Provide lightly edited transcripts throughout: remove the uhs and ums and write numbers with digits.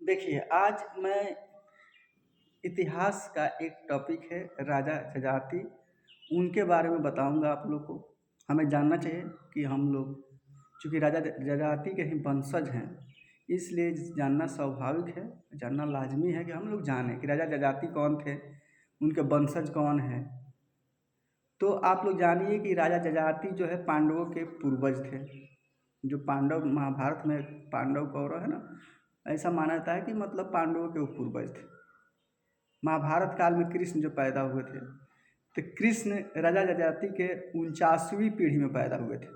देखिए, आज मैं इतिहास का एक टॉपिक है राजा जजाति, उनके बारे में बताऊंगा आप लोग को। हमें जानना चाहिए कि हम लोग चूँकि राजा जजाति के ही वंशज हैं, इसलिए जानना स्वाभाविक है, जानना लाज़मी है कि हम लोग जानें कि राजा जजाति कौन थे, उनके वंशज कौन हैं। तो आप लोग जानिए कि राजा जजाति जो है पांडवों के पूर्वज थे। जो पांडव महाभारत में पांडव कौरव है ना, ऐसा माना जाता है कि मतलब पांडवों के वो पूर्वज थे। महाभारत काल में कृष्ण जो पैदा हुए थे, तो कृष्ण राजा जजाति के 49वीं पीढ़ी में पैदा हुए थे।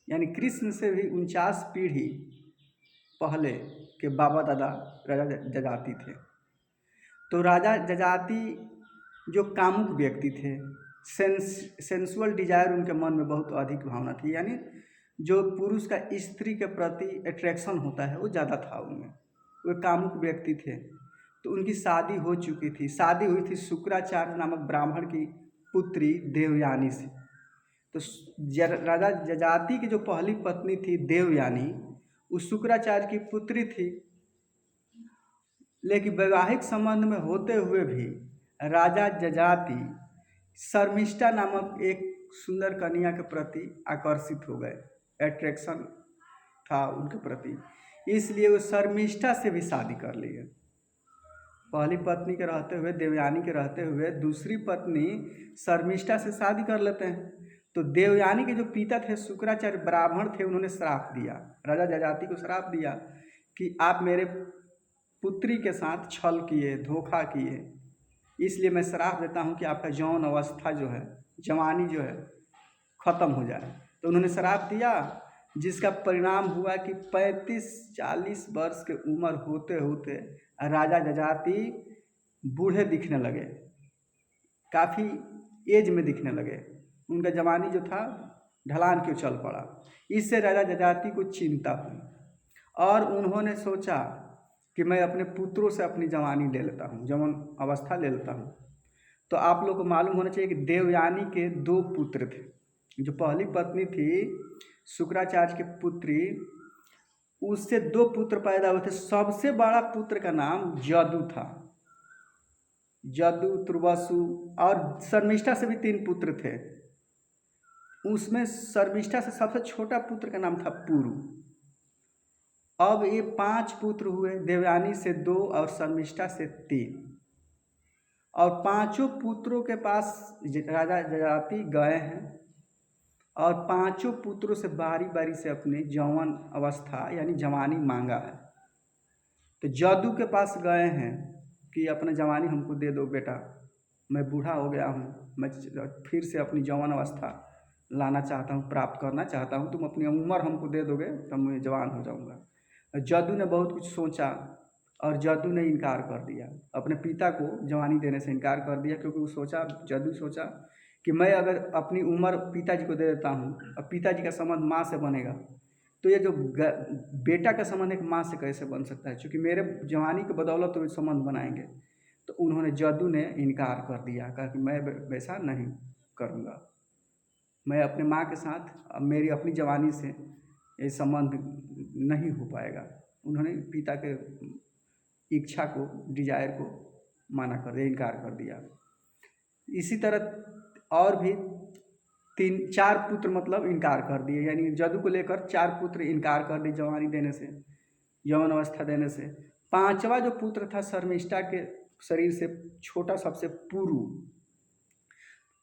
यानी कृष्ण से भी 49 पीढ़ी पहले के बाबा दादा राजा जजाति थे। तो राजा जजाति जो कामुक व्यक्ति थे, सेंसुअल डिजायर उनके मन में बहुत अधिक भावना थी। यानी जो पुरुष का स्त्री के प्रति अट्रैक्शन होता है वो ज़्यादा था उनमें, वो कामुक व्यक्ति थे। तो उनकी शादी हो चुकी थी, शादी हुई थी शुक्राचार्य नामक ब्राह्मण की पुत्री देवयानी से। तो राजा जजाति की जो पहली पत्नी थी देवयानी, उस शुक्राचार्य की पुत्री थी। लेकिन वैवाहिक संबंध में होते हुए भी राजा जजाति शर्मिष्ठा नामक एक सुंदर कन्या के प्रति आकर्षित हो गए, अट्रैक्शन था उनके प्रति, इसलिए वो शर्मिष्ठा से भी शादी कर लिए। पहली पत्नी के रहते हुए, देवयानी के रहते हुए, दूसरी पत्नी शर्मिष्ठा से शादी कर लेते हैं। तो देवयानी के जो पिता थे शुक्राचार्य ब्राह्मण थे, उन्होंने श्राप दिया, राजा जजाति को श्राप दिया कि आप मेरे पुत्री के साथ छल किए, धोखा किए, इसलिए मैं श्राप देता हूँ कि आपका यौन अवस्था जो है, जवानी जो है, ख़त्म हो जाए। तो उन्होंने श्राप दिया, जिसका परिणाम हुआ कि 35-40 वर्ष की उम्र होते होते राजा जजाति बूढ़े दिखने लगे, काफ़ी एज में दिखने लगे। उनका जवानी जो था ढलान क्यों चल पड़ा। इससे राजा जजाति को चिंता हुई और उन्होंने सोचा कि मैं अपने पुत्रों से अपनी जवानी ले लेता हूँ, जवान अवस्था ले लेता हूँ। तो आप लोग को मालूम होना चाहिए कि देवयानी के 2 पुत्र थे। जो पहली पत्नी थी शुक्राचार्य की पुत्री, उससे 2 पुत्र पैदा हुए थे। सबसे बड़ा पुत्र का नाम जदु था, जदु, तुर्वसु, और शर्मिष्ठा से भी 3 पुत्र थे। उसमें शर्मिष्ठा से सबसे छोटा पुत्र का नाम था पुरु। अब ये 5 पुत्र हुए, देवयानी से 2 और शर्मिष्ठा से 3। और 5 पुत्रों के पास राजा जजाति गए हैं और 5 पुत्रों से बारी बारी से अपनी यौवन अवस्था यानी जवानी मांगा है। तो जदु के पास गए हैं कि अपना जवानी हमको दे दो बेटा, मैं बूढ़ा हो गया हूँ, मैं फिर से अपनी यौवन अवस्था लाना चाहता हूँ, प्राप्त करना चाहता हूँ, तुम अपनी उम्र हमको दे दोगे तब मैं जवान हो जाऊँगा। जदु ने बहुत कुछ सोचा और जदु ने इनकार कर दिया, अपने पिता को जवानी देने से इनकार कर दिया, क्योंकि वो जदु सोचा कि मैं अगर अपनी उम्र पिताजी को दे देता हूँ और पिताजी का संबंध माँ से बनेगा, तो ये जो बेटा का संबंध एक माँ से कैसे बन सकता है, क्योंकि मेरे जवानी के बदौलत तो संबंध बनाएंगे। तो उन्होंने जदु ने इनकार कर दिया, कहा कि मैं वैसा नहीं करूँगा, मैं अपने माँ के साथ मेरी अपनी जवानी से ये संबंध नहीं हो पाएगा। उन्होंने पिता के इच्छा को, डिजायर को माना कर दिया, इनकार कर दिया। इसी तरह और भी 3-4 पुत्र मतलब इनकार कर दिए, यानी जदु को लेकर 4 पुत्र इनकार कर दिए जवानी देने से, यौवन अवस्था देने से। 5वां जो पुत्र था शर्मिष्ठा के शरीर से छोटा सबसे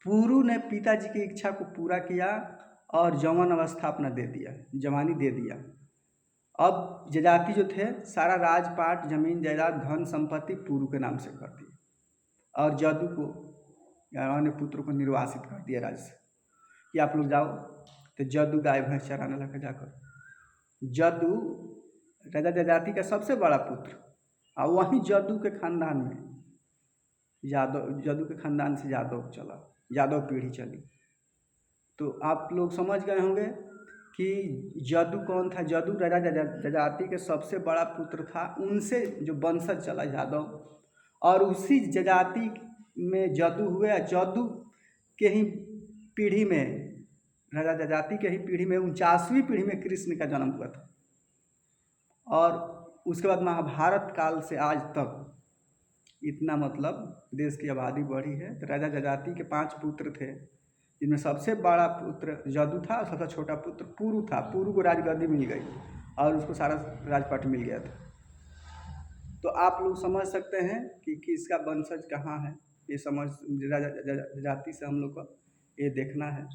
पुरु ने पिताजी की इच्छा को पूरा किया और यौवन अवस्था अपना दे दिया, जवानी दे दिया। अब जजाति जो थे सारा राजपाट, जमीन जायदाद, धन संपत्ति पुरु के नाम से कर दी और जदु को या अन्य पुत्रों को निर्वासित कर दिया राज्य से कि आप लोग जाओ। तो जदु गाय भैंस चराने लगा जाकर। जदु राजा जजाति का सबसे बड़ा पुत्र, और वहीं जदु के खानदान में जदु के खानदान से यादव चला, यादव पीढ़ी चली। तो आप लोग समझ गए होंगे कि जदु कौन था। जदु राजा जजाति के सबसे बड़ा पुत्र था, उनसे जो वंशज चला यादव, और उसी जजाति में जदु हुए। जदु के ही पीढ़ी में, राजा जजाति के ही पीढ़ी में 49वीं पीढ़ी में कृष्ण का जन्म हुआ था। और उसके बाद महाभारत काल से आज तक इतना मतलब देश की आबादी बढ़ी है। तो राजा जजाति के 5 पुत्र थे, जिनमें सबसे बड़ा पुत्र जदु था और सबसे छोटा पुत्र पुरु था। पुरु को राजगद्दी मिल गई और उसको सारा राजपाट मिल गया था। तो आप लोग समझ सकते हैं कि किसका वंशज कहाँ है। ये समझ राजा जजाति से हम लोग को ये देखना है।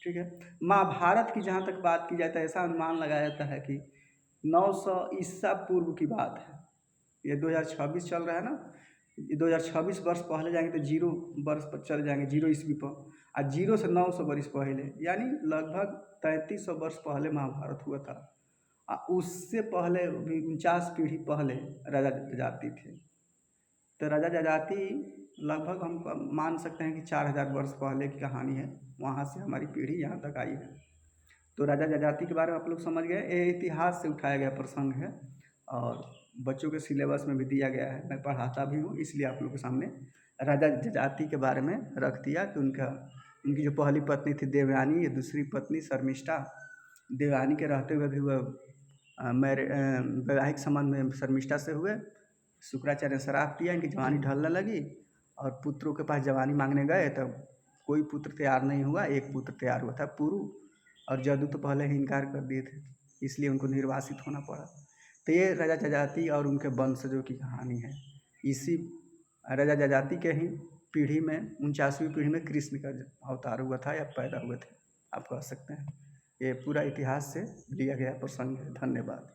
ठीक है। महाभारत की जहाँ तक बात की जाए तो ऐसा अनुमान लगाया जाता है कि 900 ईसा पूर्व की बात है। ये 2026 चल रहा है ना, ये 2026 वर्ष पहले जाएंगे तो 0 वर्ष पर चले जाएंगे, 0 ईस्वी पर, और 0 से 900 वर्ष पहले, यानी लगभग 3300 वर्ष पहले महाभारत हुआ था। उससे पहले भी 49 पीढ़ी पहले राजा जजाति थे। तो राजा जजाति लगभग हम मान सकते हैं कि 4000 वर्ष पहले की कहानी है। वहाँ से हमारी पीढ़ी यहाँ तक आई है। तो राजा जजाति के बारे में आप लोग समझ गए। ये इतिहास से उठाया गया प्रसंग है और बच्चों के सिलेबस में भी दिया गया है। मैं पढ़ाता भी हूँ, इसलिए आप लोग के सामने राजा जजाति के बारे में रख दिया कि उनकी जो पहली पत्नी थी देवयानी, ये दूसरी पत्नी शर्मिष्ठा। देवयानी के रहते हुए भी वह वैवाहिक संबंध में शर्मिष्ठा से हुए। शुक्राचार्य ने श्राप दिया, इनकी जवानी ढलने लगी और पुत्रों के पास जवानी मांगने गए तो कोई पुत्र तैयार नहीं हुआ। एक पुत्र तैयार हुआ था पुरु, और जदु तो पहले ही इनकार कर दिए थे, इसलिए उनको निर्वासित होना पड़ा। तो ये राजा जजाति और उनके वंशजों की कहानी है। इसी राजा जजाति के ही पीढ़ी में 49वीं पीढ़ी में कृष्ण का अवतार हुआ था या पैदा हुए थे, आप कह सकते हैं। ये पूरा इतिहास से लिया गया प्रसंग है। धन्यवाद।